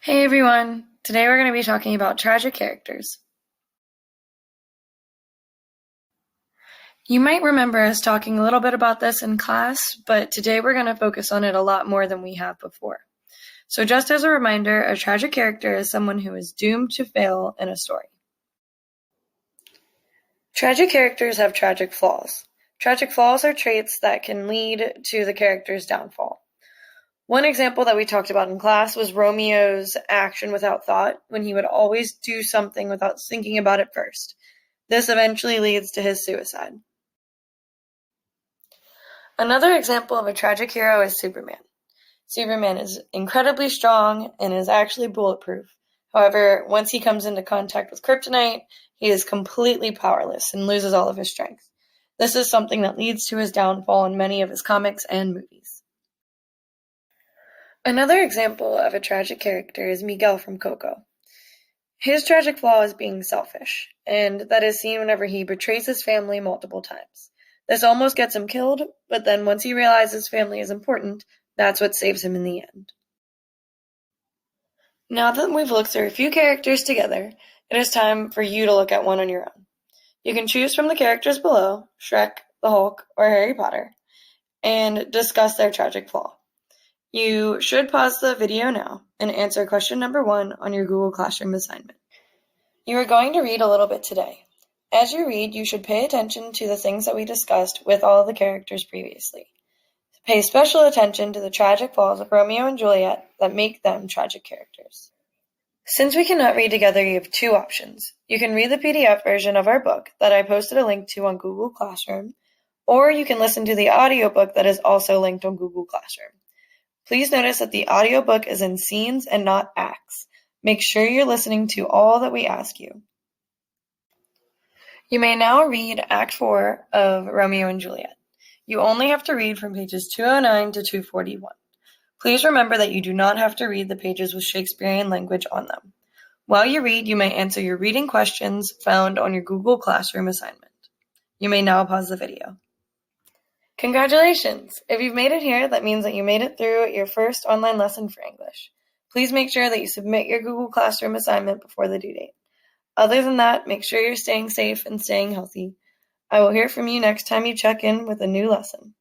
Hey everyone! Today we're going to be talking about tragic characters. You might remember us talking a little bit about this in class, but today we're going to focus on it a lot more than we have before. So just as a reminder, a tragic character is someone who is doomed to fail in a story. Tragic characters have tragic flaws. Tragic flaws are traits that can lead to the character's downfall. One example that we talked about in class was Romeo's action without thought, when he would always do something without thinking about it first. This eventually leads to his suicide. Another example of a tragic hero is Superman. Superman is incredibly strong and is actually bulletproof. However, once he comes into contact with kryptonite, he is completely powerless and loses all of his strength. This is something that leads to his downfall in many of his comics and movies. Another example of a tragic character is Miguel from Coco. His tragic flaw is being selfish, and that is seen whenever he betrays his family multiple times. This almost gets him killed, but then once he realizes family is important, that's what saves him in the end. Now that we've looked through a few characters together, it is time for you to look at one on your own. You can choose from the characters below, Shrek, the Hulk, or Harry Potter, and discuss their tragic flaw. You should pause the video now and answer question number 1 on your Google Classroom assignment. You are going to read a little bit today. As you read, you should pay attention to the things that we discussed with all of the characters previously. Pay special attention to the tragic flaws of Romeo and Juliet that make them tragic characters. Since we cannot read together, you have 2 options. You can read the PDF version of our book that I posted a link to on Google Classroom, or you can listen to the audiobook that is also linked on Google Classroom. Please notice that the audiobook is in scenes and not acts. Make sure you're listening to all that we ask you. You may now read Act 4 of Romeo and Juliet. You only have to read from pages 209 to 241. Please remember that you do not have to read the pages with Shakespearean language on them. While you read, you may answer your reading questions found on your Google Classroom assignment. You may now pause the video. Congratulations! If you've made it here, that means that you made it through your first online lesson for English. Please make sure that you submit your Google Classroom assignment before the due date. Other than that, make sure you're staying safe and staying healthy. I will hear from you next time you check in with a new lesson.